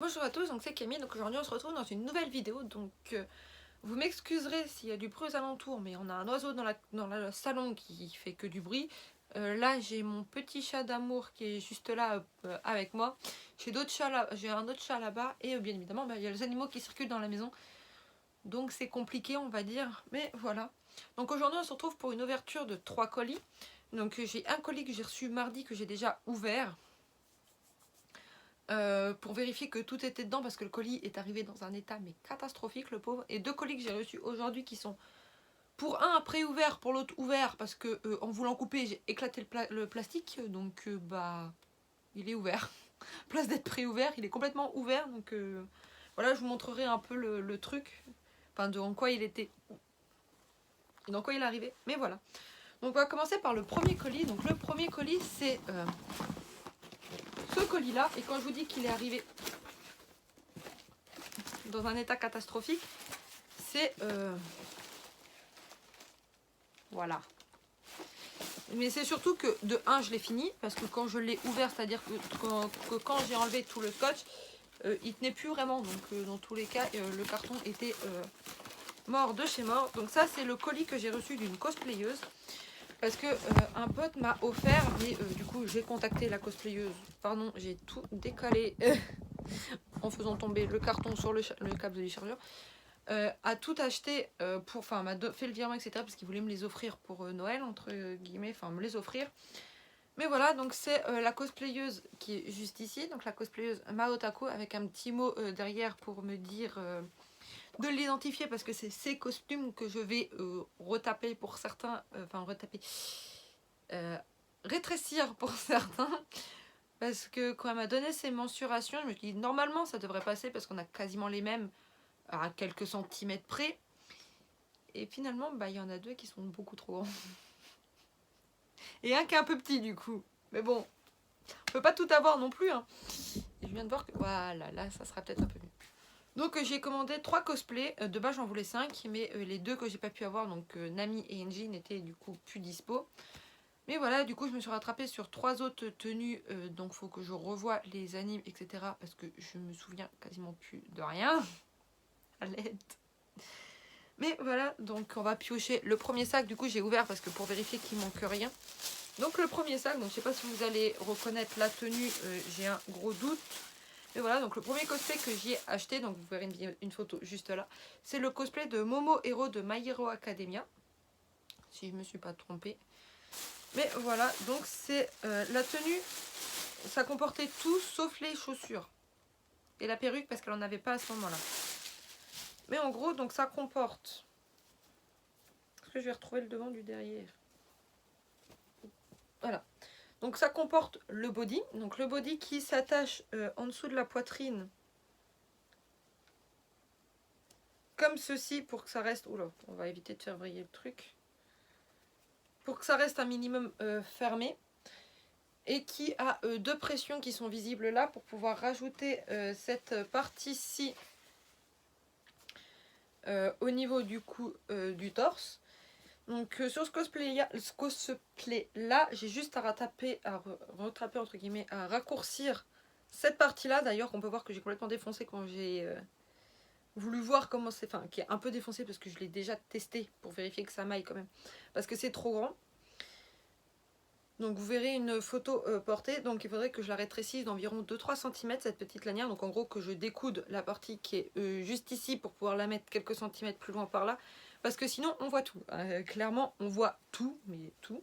Bonjour à tous, donc c'est Camille, donc aujourd'hui on se retrouve dans une nouvelle vidéo, donc vous m'excuserez s'il y a du bruit aux alentours, mais on a un oiseau dans le salon qui fait que du bruit. Là j'ai mon petit chat d'amour qui est juste là avec moi, j'ai d'autres chats là, j'ai un autre chat là-bas, et bien évidemment il y a les animaux qui circulent dans la maison, donc c'est compliqué on va dire, mais voilà. Donc aujourd'hui on se retrouve pour une ouverture de 3 colis, donc j'ai un colis que j'ai reçu mardi que j'ai déjà ouvert. Pour vérifier que tout était dedans parce que le colis est arrivé dans un état mais catastrophique le pauvre, et 2 colis que j'ai reçus aujourd'hui qui sont pour un pré-ouvert, pour l'autre ouvert parce que en voulant couper j'ai éclaté le plastique, donc bah il est ouvert. Place d'être pré-ouvert, il est complètement ouvert, donc voilà, je vous montrerai un peu le truc, enfin de en quoi il était et dans quoi il est arrivé, mais voilà. Donc on va commencer par le premier colis. Donc le premier colis c'est ce colis là, et quand je vous dis qu'il est arrivé dans un état catastrophique, c'est voilà. Mais c'est surtout que de 1 je l'ai fini parce que quand je l'ai ouvert, c'est à dire que quand j'ai enlevé tout le scotch, il tenait plus vraiment, donc dans tous les cas le carton était mort de chez mort. Donc ça c'est le colis que j'ai reçu d'une cosplayeuse parce que un pote m'a offert, mais du coup j'ai contacté la cosplayeuse, pardon, j'ai tout décalé en faisant tomber le carton sur le câble de déchargeur. A tout acheté enfin m'a fait le virement etc parce qu'il voulait me les offrir pour Noël entre guillemets, enfin me les offrir. Mais voilà, donc c'est la cosplayeuse qui est juste ici, donc la cosplayeuse Maotaku, avec un petit mot derrière pour me dire de l'identifier parce que c'est ces costumes que je vais retaper pour certains, enfin retaper, rétrécir pour certains. Parce que quand elle m'a donné ses mensurations, je me suis dit normalement ça devrait passer parce qu'on a quasiment les mêmes à quelques centimètres près. Et finalement, bah, il y en a 2 qui sont beaucoup trop grands. Et un qui est un peu petit du coup. Mais bon, on peut pas tout avoir non plus. Hein. Et je viens de voir que voilà, là ça sera peut-être un peu mieux. Donc j'ai commandé 3 cosplays. De base j'en voulais 5, mais les 2 que j'ai pas pu avoir, donc Nami et Enji, n'étaient du coup plus dispo. Mais voilà, du coup je me suis rattrapée sur 3 autres tenues. Donc faut que je revoie les animes, etc. Parce que je me souviens quasiment plus de rien. À l'aide. Mais voilà, donc on va piocher le premier sac. Du coup j'ai ouvert parce que pour vérifier qu'il manque rien. Donc le premier sac, donc je sais pas si vous allez reconnaître la tenue, j'ai un gros doute. Mais voilà, donc le premier cosplay que j'ai acheté, donc vous verrez une photo juste là, c'est le cosplay de Momo Hero de My Hero Academia, si je me suis pas trompée. Mais voilà, donc c'est la tenue, ça comportait tout sauf les chaussures et la perruque parce qu'elle en avait pas à ce moment-là. Mais en gros, donc ça comporte, est-ce que je vais retrouver le devant du derrière? Voilà. Donc ça comporte le body. Donc le body qui s'attache en dessous de la poitrine. Comme ceci pour que ça reste... Oula, on va éviter de faire vriller le truc. Pour que ça reste un minimum fermé. Et qui a 2 pressions qui sont visibles là pour pouvoir rajouter cette partie-ci au niveau du cou du torse. Donc sur ce cosplay là, j'ai juste à retraper entre guillemets, à raccourcir cette partie là. D'ailleurs on peut voir que j'ai complètement défoncé quand j'ai voulu voir comment c'est, enfin qui est un peu défoncé parce que je l'ai déjà testé pour vérifier que ça maille quand même. Parce que c'est trop grand. Donc vous verrez une photo portée, donc il faudrait que je la rétrécisse d'environ 2-3 cm cette petite lanière. Donc en gros que je découde la partie qui est juste ici pour pouvoir la mettre quelques centimètres plus loin par là. Parce que sinon on voit tout, clairement on voit tout, mais tout.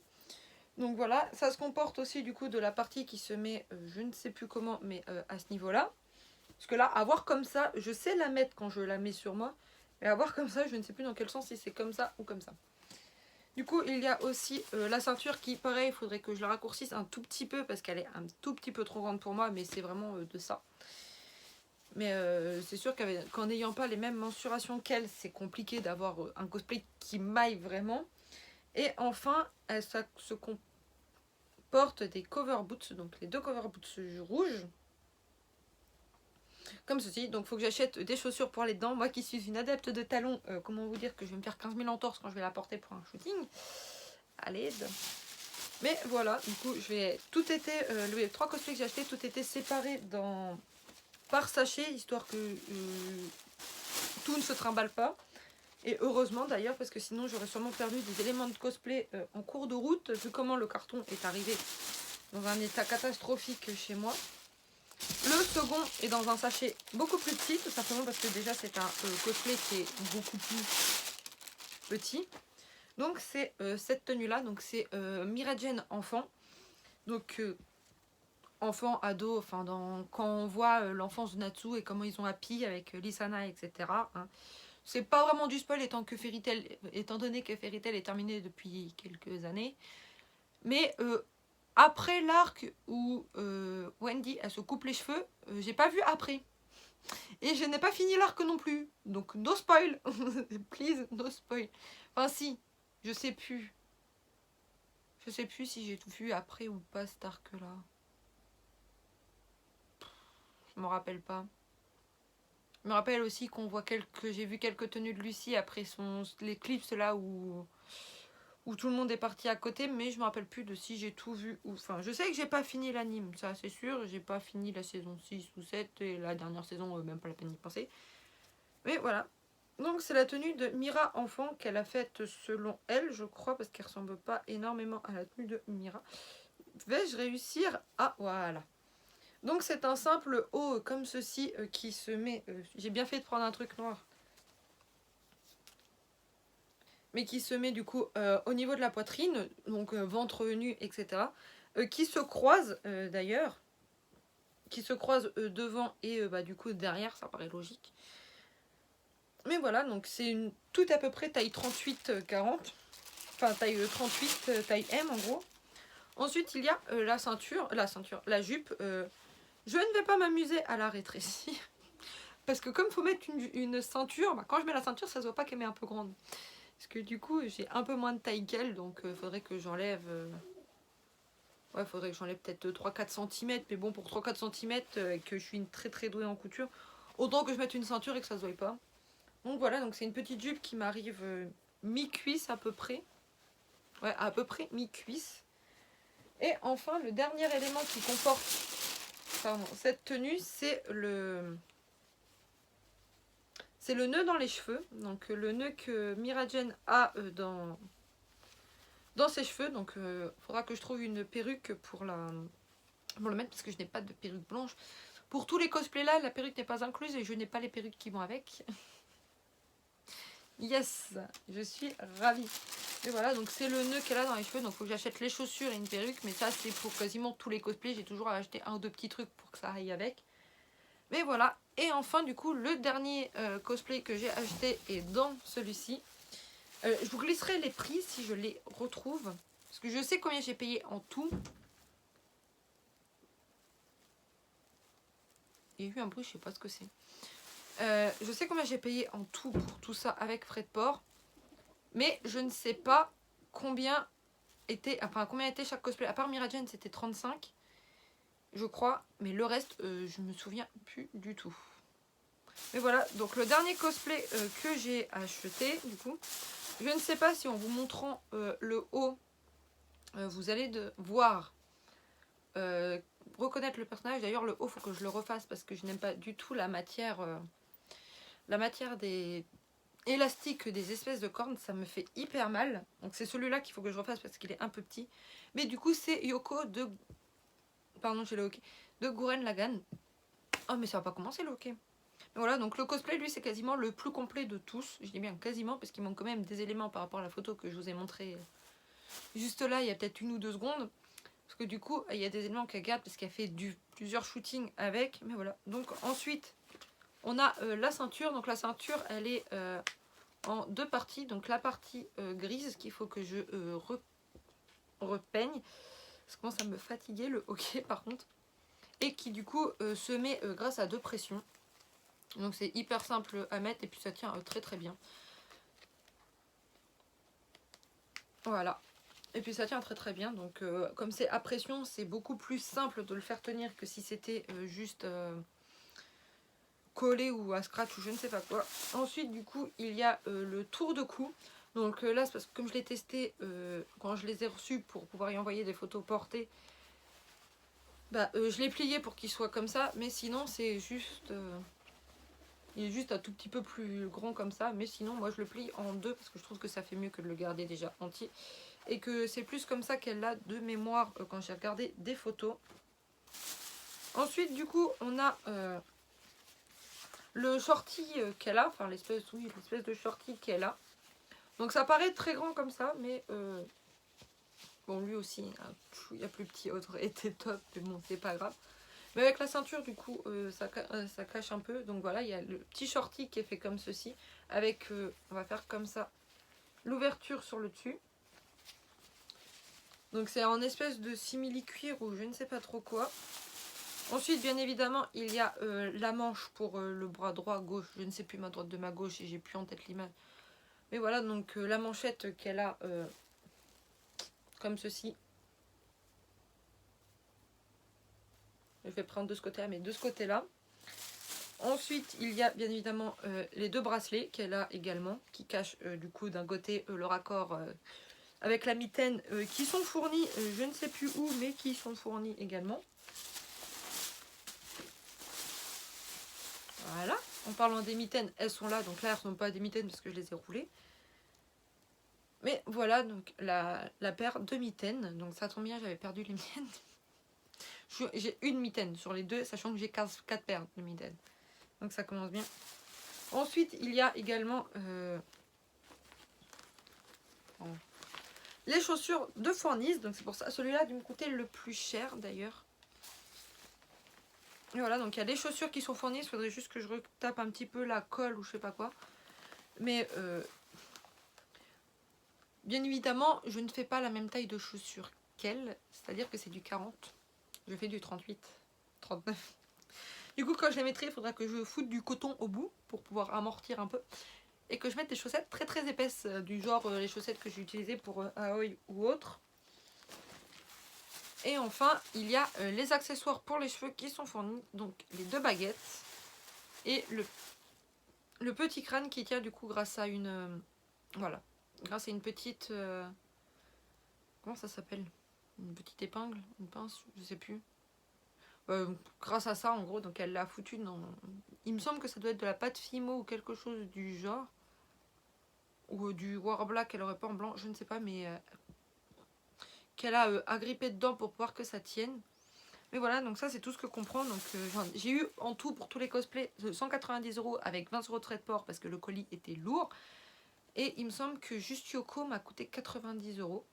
Donc voilà, ça se comporte aussi du coup de la partie qui se met, je ne sais plus comment, mais à ce niveau-là. Parce que là, à voir comme ça, je sais la mettre quand je la mets sur moi. Mais à voir comme ça, je ne sais plus dans quel sens, si c'est comme ça ou comme ça. Du coup, il y a aussi la ceinture qui, pareil, il faudrait que je la raccourcisse un tout petit peu parce qu'elle est un tout petit peu trop grande pour moi, mais c'est vraiment de ça. Mais c'est sûr qu'en n'ayant pas les mêmes mensurations qu'elle, c'est compliqué d'avoir un cosplay qui maille vraiment. Et enfin, ça se comporte des cover boots, donc les 2 cover boots rouges. Comme ceci, donc il faut que j'achète des chaussures pour aller dedans. Moi qui suis une adepte de talons, comment vous dire que je vais me faire 15 000 entorses quand je vais la porter pour un shooting. À l'aide. Mais voilà, du coup, tout était, les 3 cosplays que j'ai achetés, tout était séparé dans par sachet, histoire que tout ne se trimballe pas. Et heureusement d'ailleurs, parce que sinon j'aurais sûrement perdu des éléments de cosplay en cours de route, vu comment le carton est arrivé dans un état catastrophique chez moi. Le second est dans un sachet beaucoup plus petit, tout simplement parce que déjà c'est un cosplay qui est beaucoup plus petit. Donc c'est cette tenue là, donc c'est Miragen enfant. Donc enfant, ado, enfin quand on voit l'enfance de Natsu et comment ils ont happy avec Lisana, etc. Hein. C'est pas vraiment du spoil étant donné que Fairy Tail est terminé depuis quelques années. Mais après l'arc où Wendy elle se coupe les cheveux, j'ai pas vu après. Et je n'ai pas fini l'arc non plus. Donc no spoil. Please, no spoil. Enfin si, je sais plus. Je sais plus si j'ai tout vu après ou pas cet arc là. Je me rappelle pas. Je me rappelle aussi qu'on voit que j'ai vu quelques tenues de Lucie après l'éclipse là où tout le monde est parti à côté, mais je me rappelle plus de si j'ai tout vu ou... Enfin, je sais que j'ai pas fini l'anime, ça c'est sûr, j'ai pas fini la saison 6 ou 7 et la dernière saison, même pas la peine d'y penser. Mais voilà. Donc c'est la tenue de Mira enfant qu'elle a faite selon elle, je crois, parce qu'elle ressemble pas énormément à la tenue de Mira. Vais-je réussir à... Voilà. Donc c'est un simple haut comme ceci qui se met... j'ai bien fait de prendre un truc noir. Mais qui se met du coup au niveau de la poitrine, donc ventre nu, etc. Qui se croisent d'ailleurs. Qui se croisent devant et du coup derrière, ça paraît logique. Mais voilà, donc c'est une toute à peu près taille 38-40. Enfin taille 38, taille M en gros. Ensuite il y a la jupe. Je ne vais pas m'amuser à la rétrécir. Parce que comme il faut mettre une ceinture, quand je mets la ceinture, ça se voit pas qu'elle est un peu grande. Parce que du coup, j'ai un peu moins de taille qu'elle, donc il faudrait que j'enlève... Ouais, faudrait que j'enlève peut-être 3-4 cm, mais bon, pour 3-4 cm, et que je suis une très très douée en couture, autant que je mette une ceinture et que ça se voie pas. Donc voilà, donc c'est une petite jupe qui m'arrive mi-cuisse à peu près. Ouais, à peu près mi-cuisse. Et enfin, le dernier élément qui comporte cette tenue, c'est le nœud dans les cheveux. Donc le nœud que Miragen a dans ses cheveux. Donc il faudra que je trouve une perruque pour le mettre, parce que je n'ai pas de perruque blanche. Pour tous les cosplays là, la perruque n'est pas incluse et je n'ai pas les perruques qui vont avec. Yes, je suis ravie. Et voilà, donc c'est le nœud qu'elle a dans les cheveux. Donc il faut que j'achète les chaussures et une perruque. Mais ça, c'est pour quasiment tous les cosplays. J'ai toujours à acheter un ou deux petits trucs pour que ça aille avec. Mais voilà. Et enfin, du coup, le dernier cosplay que j'ai acheté est dans celui-ci. Je vous glisserai les prix si je les retrouve. Parce que je sais combien j'ai payé en tout. Il y a eu un bruit, je sais pas ce que c'est. Je sais combien j'ai payé en tout pour tout ça avec frais de port. Mais je ne sais pas combien était chaque cosplay. À part Miragen, c'était 35. Je crois. Mais le reste, je me souviens plus du tout. Mais voilà, donc le dernier cosplay que j'ai acheté, du coup. Je ne sais pas si en vous montrant le haut, vous allez voir, reconnaître le personnage. D'ailleurs, le haut, il faut que je le refasse parce que je n'aime pas du tout la matière des élastiques des espèces de cornes. Ça me fait hyper mal. Donc c'est celui-là qu'il faut que je refasse parce qu'il est un peu petit. Mais du coup, c'est Yoko de... Pardon, j'ai le hockey. De Gurren Lagann. Oh, mais ça va pas commencer le hockey. Voilà, donc le cosplay, lui, c'est quasiment le plus complet de tous. Je dis bien quasiment, parce qu'il manque quand même des éléments par rapport à la photo que je vous ai montré juste là, il y a peut-être 1 ou 2 secondes. Parce que du coup, il y a des éléments qu'elle garde, parce qu'elle fait plusieurs shootings avec. Mais voilà. Donc ensuite, on a la ceinture. Donc la ceinture, elle est en 2 parties. Donc la partie grise, qu'il faut que je repeigne. Ça commence à me fatiguer, le hockey, par contre. Et qui, du coup, se met grâce à 2 pressions. Donc c'est hyper simple à mettre et puis ça tient très très bien. Voilà. Et puis ça tient très très bien. Donc comme c'est à pression, c'est beaucoup plus simple de le faire tenir que si c'était juste collé ou à scratch ou je ne sais pas quoi. Ensuite du coup il y a le tour de cou. Donc là c'est parce que comme je l'ai testé quand je les ai reçus pour pouvoir y envoyer des photos portées, je l'ai plié pour qu'il soit comme ça, mais sinon c'est juste... il est juste un tout petit peu plus grand comme ça, mais sinon moi je le plie en deux parce que je trouve que ça fait mieux que de le garder déjà entier. Et que c'est plus comme ça qu'elle a de mémoire quand j'ai regardé des photos. Ensuite du coup on a le shorty qu'elle a, enfin l'espèce de shorty qu'elle a. Donc ça paraît très grand comme ça, mais bon lui aussi, il y a plus petit, autre était top, mais bon c'est pas grave. Mais avec la ceinture du coup ça cache un peu, donc voilà il y a le petit shorty qui est fait comme ceci, avec, on va faire comme ça, l'ouverture sur le dessus. Donc c'est en espèce de simili-cuir ou je ne sais pas trop quoi. Ensuite, bien évidemment, il y a la manche pour le bras droit, gauche. Je ne sais plus ma droite de ma gauche et j'ai plus en tête l'image. Mais voilà, donc la manchette qu'elle a comme ceci. Je vais prendre de ce côté-là, mais de ce côté-là. Ensuite, il y a bien évidemment les deux bracelets qu'elle a également, qui cachent du coup d'un côté le raccord avec la mitaine, qui sont fournis, je ne sais plus où, mais qui sont fournis également. Voilà, en parlant des mitaines, elles sont là, donc là elles ne sont pas des mitaines parce que je les ai roulées. Mais voilà donc la paire de mitaines, donc ça tombe bien, j'avais perdu les miennes. J'ai une mitaine sur les deux, sachant que j'ai 4 paires de mitaines. Donc ça commence bien. Ensuite, il y a également les chaussures de fournice, donc c'est pour ça, celui-là a dû me coûter le plus cher d'ailleurs. Et voilà, donc il y a des chaussures qui sont fournies, il faudrait juste que je retape un petit peu la colle ou je sais pas quoi. Mais bien évidemment, je ne fais pas la même taille de chaussures qu'elle, c'est-à-dire que c'est du 40. Je fais du 38, 39. Du coup, quand je les mettrai, il faudra que je foute du coton au bout pour pouvoir amortir un peu. Et que je mette des chaussettes très très épaisses, du genre les chaussettes que j'ai utilisées pour Aoi ou autre. Et enfin, il y a les accessoires pour les cheveux qui sont fournis. Donc les deux baguettes et le petit crâne qui tient du coup grâce à une... voilà, grâce à une petite... comment ça s'appelle? Une petite épingle, une pince, je sais plus. Grâce à ça en gros, donc elle l'a foutu dans... Il me semble que ça doit être de la pâte Fimo ou quelque chose du genre. Ou du War Black, elle aurait pas en blanc, je ne sais pas, mais qu'elle a agrippé dedans pour pouvoir que ça tienne. Mais voilà, donc ça c'est tout ce que comprend. Donc j'ai eu en tout pour tous les cosplays 190 € avec 20 € de frais de port parce que le colis était lourd. Et il me semble que juste Yoko m'a coûté 90 €.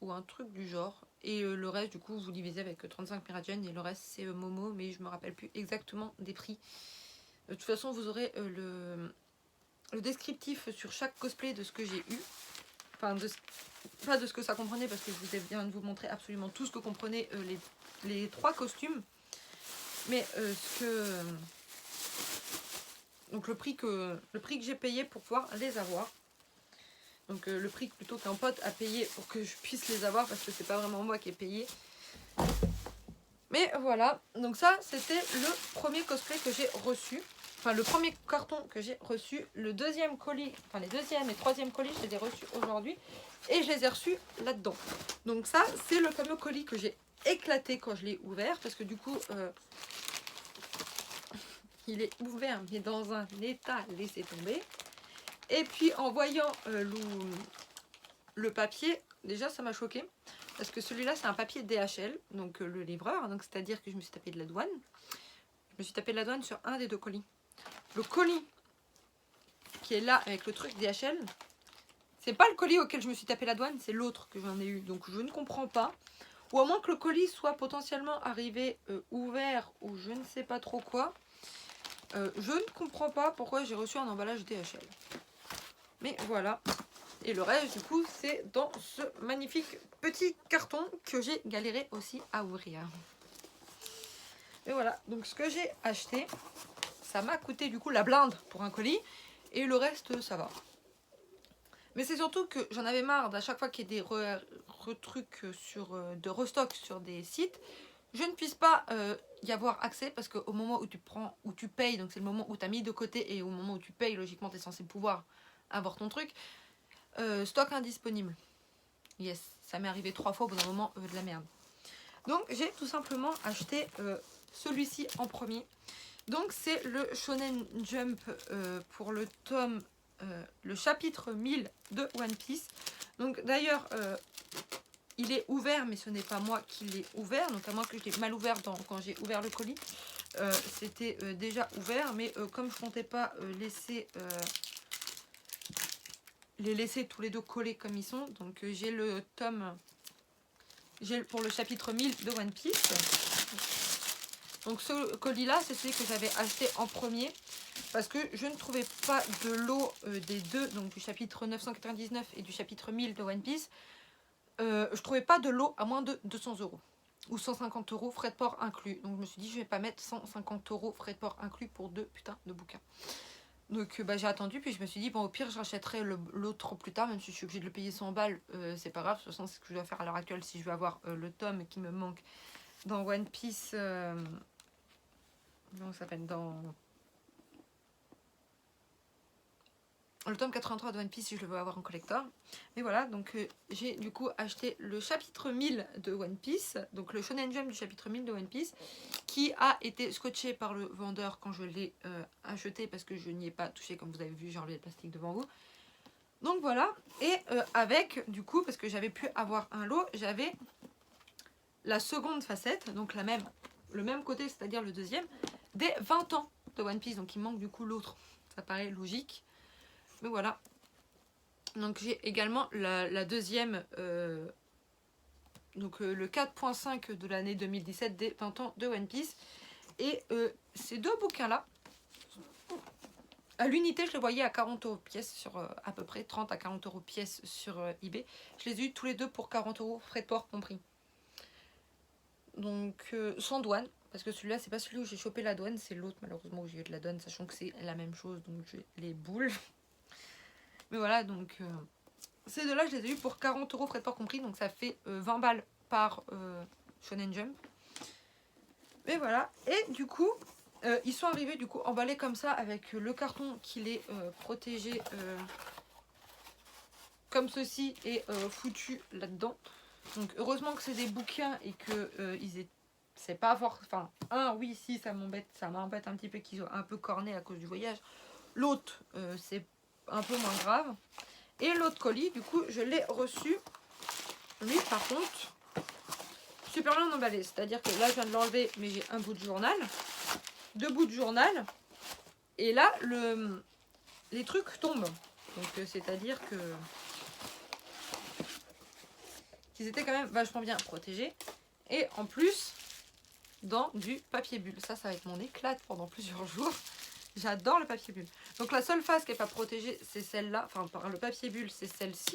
Ou un truc du genre. Et le reste, du coup, vous divisez avec 35 Miragen et le reste c'est Momo, mais je me rappelle plus exactement des prix. De toute façon, vous aurez le descriptif sur chaque cosplay de ce que j'ai eu. Enfin, pas de ce que ça comprenait parce que je viens de vous montrer absolument tout ce que comprenaient les 3 costumes. Mais ce que... donc le prix que j'ai payé pour pouvoir les avoir. Donc le prix plutôt qu'un pote a payé pour que je puisse les avoir parce que c'est pas vraiment moi qui ai payé. Mais voilà, donc ça c'était le premier cosplay que j'ai reçu. Enfin le premier carton que j'ai reçu. Le deuxième colis, enfin les deuxième et troisième colis je les ai reçus aujourd'hui. Et je les ai reçus là-dedans. Donc ça c'est le fameux colis que j'ai éclaté quand je l'ai ouvert. Parce que du coup il est ouvert mais dans un état laissé tomber. Et puis en voyant le papier, déjà ça m'a choqué. Parce que celui-là c'est un papier DHL, donc le livreur. Donc c'est-à-dire que je me suis tapé de la douane. Je me suis tapé de la douane sur un des deux colis. Le colis qui est là avec le truc DHL, c'est pas le colis auquel je me suis tapé la douane, c'est l'autre que j'en ai eu. Donc je ne comprends pas. Ou à moins que le colis soit potentiellement arrivé ouvert ou je ne sais pas trop quoi. Je ne comprends pas pourquoi j'ai reçu un emballage DHL. Mais voilà. Et le reste du coup c'est dans ce magnifique petit carton que j'ai galéré aussi à ouvrir. Et voilà, donc ce que j'ai acheté, ça m'a coûté du coup la blinde pour un colis. Et le reste ça va. Mais c'est surtout que j'en avais marre d'à chaque fois qu'il y ait des retrucs de restock sur des sites, je ne puisse pas y avoir accès parce qu'au moment où tu payes, donc c'est le moment où tu as mis de côté et au moment où tu payes, logiquement tu es censé pouvoir avoir ton truc, stock indisponible. Yes, ça m'est arrivé 3 fois au bout d'un moment, de la merde. Donc j'ai tout simplement acheté celui-ci en premier. Donc c'est le Shonen Jump pour le tome, le chapitre 1000 de One Piece. Donc d'ailleurs, il est ouvert, mais ce n'est pas moi qui l'ai ouvert. Donc à moins que je l'ai mal ouvert quand j'ai ouvert le colis. C'était déjà ouvert, mais comme je comptais pas les laisser tous les deux collés comme ils sont. Donc j'ai le tome, j'ai pour le chapitre 1000 de One Piece. Donc ce colis-là, c'est celui que j'avais acheté en premier parce que je ne trouvais pas de lot des deux, donc du chapitre 999 et du chapitre 1000 de One Piece. Je trouvais pas de lot à moins de 200 € ou 150 € frais de port inclus. Donc je me suis dit, je vais pas mettre 150 € frais de port inclus pour 2 putains de bouquins. Donc j'ai attendu, puis je me suis dit, bon, au pire, je rachèterai l'autre plus tard, même si je suis obligée de le payer 100 balles, c'est pas grave. De toute façon, c'est ce que je dois faire à l'heure actuelle si je veux avoir le tome qui me manque dans One Piece. Comment ça s'appelle, dans le tome 83 de One Piece si je le veux avoir en collector. Mais voilà, donc j'ai du coup acheté le chapitre 1000 de One Piece, donc le Shonen Jump du chapitre 1000 de One Piece, qui a été scotché par le vendeur quand je l'ai acheté parce que je n'y ai pas touché, comme vous avez vu, j'ai enlevé le plastique devant vous. Donc voilà, et avec du coup, parce que j'avais pu avoir un lot, j'avais la seconde facette, donc le même côté, c'est-à-dire le deuxième, des 20 ans de One Piece, donc il manque du coup l'autre, ça paraît logique. Mais voilà. Donc j'ai également la deuxième, donc le 4.5 de l'année 2017 des 20 ans de One Piece. Et ces deux bouquins-là, à l'unité, je les voyais à 40 € pièce, sur à peu près 30 à 40 € pièce sur eBay. Je les ai eu tous les deux pour 40 €, frais de port compris. Donc sans douane, parce que celui-là, c'est pas celui où j'ai chopé la douane, c'est l'autre malheureusement où j'ai eu de la douane, sachant que c'est la même chose, donc j'ai les boules. Mais voilà, donc ces deux-là, je les ai eu pour 40 € frais de port compris, donc ça fait 20 balles par Shonen Jump. Mais voilà, et du coup, ils sont arrivés du coup emballés comme ça avec le carton qui les protégé comme ceci et foutu là-dedans. Donc heureusement que c'est des bouquins et que c'est pas fort. Enfin, oui, si, ça m'embête un petit peu qu'ils soient un peu cornés à cause du voyage. L'autre, c'est un peu moins grave. Et l'autre colis, du coup, je l'ai reçu. Lui, par contre, super bien emballé. C'est-à-dire que là, je viens de l'enlever, mais j'ai un bout de journal. 2 bouts de journal. Et là, les trucs tombent. Donc, c'est-à-dire que qu'ils étaient quand même vachement bien protégés. Et en plus, dans du papier bulle. Ça va être mon éclate pendant plusieurs jours. J'adore le papier bulle. Donc la seule face qui n'est pas protégée, c'est celle-là. Enfin, par le papier bulle, c'est celle-ci.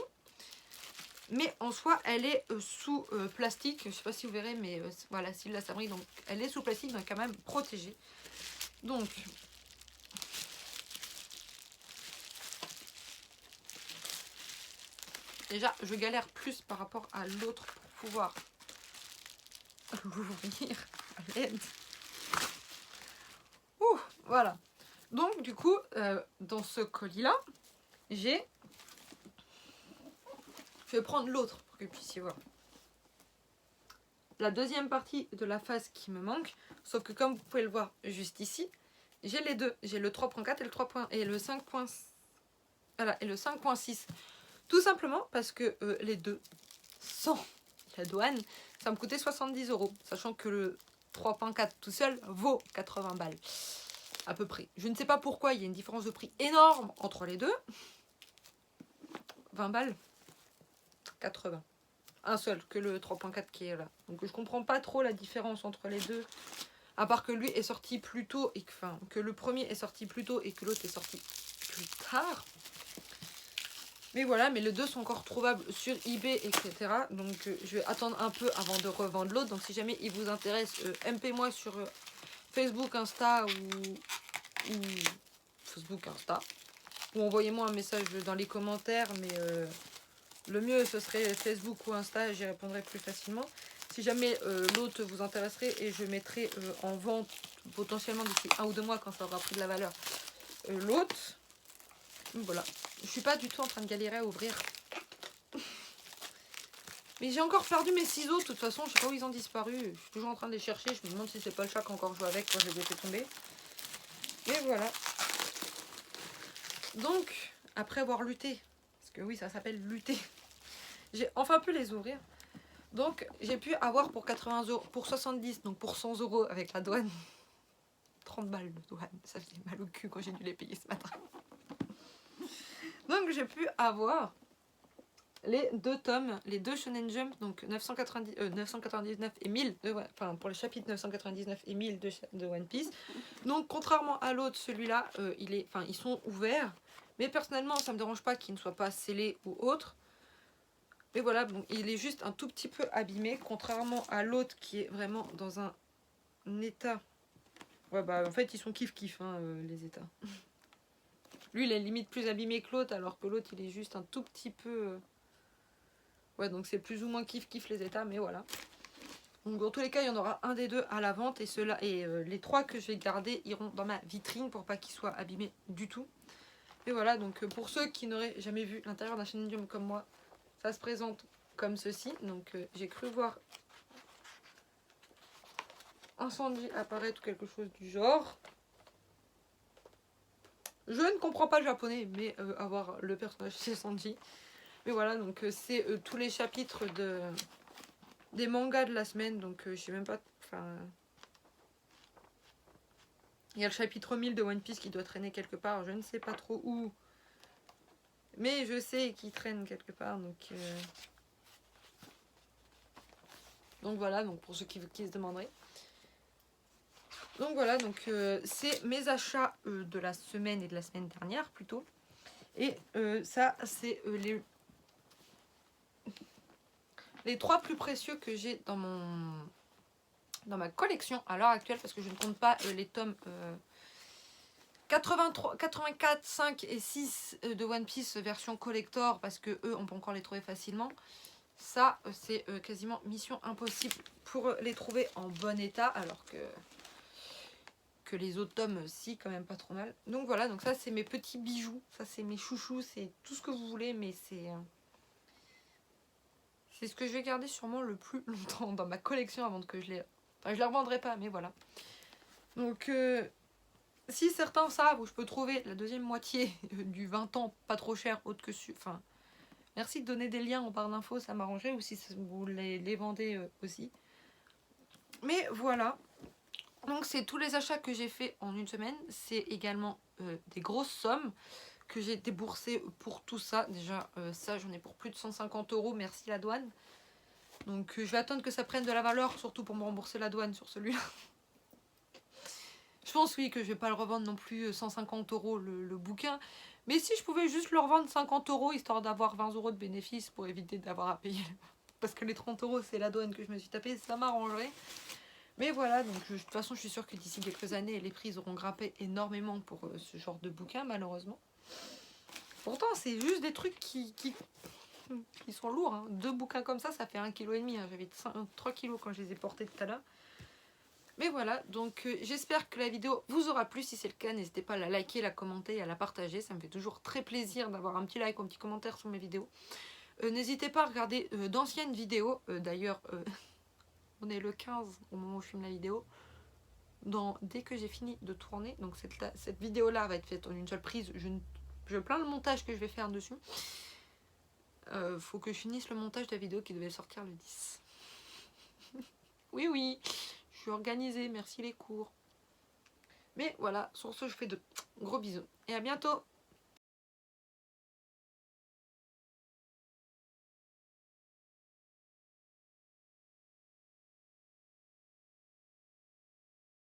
Mais en soi, elle est sous plastique. Je ne sais pas si vous verrez, mais voilà, si la sabrie, donc elle est sous plastique, donc quand même protégée. Donc, déjà, je galère plus par rapport à l'autre pour pouvoir l'ouvrir à l'aide. Ouh, voilà. Donc, du coup, dans ce colis-là, je vais prendre l'autre pour que vous puissiez voir. La deuxième partie de la face qui me manque, sauf que comme vous pouvez le voir juste ici, j'ai les deux. J'ai le 3.4 et le 3. Et le 5. Voilà, et le 5.6. Tout simplement parce que les deux, sans la douane, ça me coûtait 70 €. Sachant que le 3.4 tout seul vaut 80 balles. À peu près. Je ne sais pas pourquoi, il y a une différence de prix énorme entre les deux. 20 balles. 80. Un seul, que le 3.4 qui est là. Donc je comprends pas trop la différence entre les deux. À part que lui est sorti plus tôt et que le premier est sorti plus tôt et que l'autre est sorti plus tard. Mais voilà, mais les deux sont encore trouvables sur eBay, etc. Donc je vais attendre un peu avant de revendre l'autre. Donc si jamais il vous intéresse, MP-moi sur Facebook, Insta ou Facebook, Insta. Ou envoyez-moi un message dans les commentaires, mais le mieux ce serait Facebook ou Insta, j'y répondrai plus facilement. Si jamais l'autre vous intéresserait, et je mettrai en vente potentiellement d'ici 1 ou 2 mois quand ça aura pris de la valeur l'autre. Voilà, je suis pas du tout en train de galérer à ouvrir Mais j'ai encore perdu mes ciseaux, de toute façon, je sais pas où ils ont disparu. Je suis toujours en train de les chercher, je me demande si c'est pas le chat qui a encore joué avec quand je les ai fait tomber. Et voilà. Donc, après avoir lutté, parce que oui, ça s'appelle lutter, j'ai enfin pu les ouvrir. Donc, j'ai pu avoir pour 80 euros, pour 70, donc pour 100 euros avec la douane. 30 balles de douane, ça faisait mal au cul quand j'ai dû les payer ce matin. Donc, j'ai pu avoir les deux tomes, les deux Shonen Jump, donc 999 et 1000, enfin pour le chapitre 999 et 1000 de One Piece. Donc contrairement à l'autre, celui-là, ils sont ouverts, mais personnellement ça me dérange pas qu'ils ne soient pas scellés ou autre. Mais voilà, bon, il est juste un tout petit peu abîmé, contrairement à l'autre qui est vraiment dans un état. Ouais bah en fait ils sont kiff hein, les états. Lui il est limite plus abîmé que l'autre, alors que l'autre il est juste un tout petit peu... Ouais, donc c'est plus ou moins kiff les états, mais voilà. Donc dans tous les cas, il y en aura un des deux à la vente et les 3 que je vais garder iront dans ma vitrine pour pas qu'ils soient abîmés du tout. Et voilà, donc pour ceux qui n'auraient jamais vu l'intérieur d'un Shonen Jump comme moi, ça se présente comme ceci. Donc j'ai cru voir un Sanji apparaître ou quelque chose du genre. Je ne comprends pas le japonais, mais avoir le personnage c'est Sanji. Mais voilà, donc c'est tous les chapitres des mangas de la semaine, donc je sais même pas... Enfin, il y a le chapitre 1000 de One Piece qui doit traîner quelque part, je ne sais pas trop où. Mais je sais qu'il traîne quelque part, donc voilà, donc pour ceux qui se demanderaient. Donc voilà, donc c'est mes achats de la semaine et de la semaine dernière plutôt. Et ça, c'est les 3 plus précieux que j'ai dans ma collection à l'heure actuelle, parce que je ne compte pas les tomes 83, 84, 5 et 6 de One Piece version collector, parce que eux on peut encore les trouver facilement. Ça c'est quasiment mission impossible pour les trouver en bon état, alors que les autres tomes si quand même pas trop mal. Donc voilà, donc ça c'est mes petits bijoux, ça c'est mes chouchous, c'est tout ce que vous voulez, mais c'est ce que je vais garder sûrement le plus longtemps dans ma collection avant que je les... Enfin je les revendrai pas, mais voilà. Donc si certains savent où je peux trouver la deuxième moitié du 20 ans pas trop cher, autre que... Enfin, merci de donner des liens en barre d'infos, ça m'arrangerait, ou si vous les vendez aussi. Mais voilà. Donc c'est tous les achats que j'ai fait en une semaine. C'est également des grosses sommes que j'ai déboursées pour tout ça. Déjà ça j'en ai pour plus de 150 €, merci la douane. Donc je vais attendre que ça prenne de la valeur, surtout pour me rembourser la douane sur celui-là. Je pense oui que je vais pas le revendre non plus 150 € le bouquin. Mais si je pouvais juste le revendre 50 € histoire d'avoir 20 € de bénéfice pour éviter d'avoir à payer. Parce que les 30 € c'est la douane que je me suis tapée, ça m'arrangerait. Mais voilà, donc de toute façon je suis sûre que d'ici quelques années les prix auront grimpé énormément pour ce genre de bouquin malheureusement. Pourtant c'est juste des trucs qui sont lourds. Hein. 2 bouquins comme ça fait 1,5 kg. Hein. J'avais 3 kg quand je les ai portés tout à l'heure. Mais voilà, donc j'espère que la vidéo vous aura plu. Si c'est le cas, n'hésitez pas à la liker, la commenter et à la partager. Ça me fait toujours très plaisir d'avoir un petit like ou un petit commentaire sur mes vidéos. N'hésitez pas à regarder d'anciennes vidéos. D'ailleurs, on est le 15 au moment où je filme la vidéo. Dès que j'ai fini de tourner, donc cette vidéo-là va être faite en une seule prise. Je plains le montage que je vais faire dessus. Faut que je finisse le montage de la vidéo qui devait sortir le 10. Oui, oui. Je suis organisée, merci les cours. Mais voilà, sur ce, je fais de gros bisous. Et à bientôt!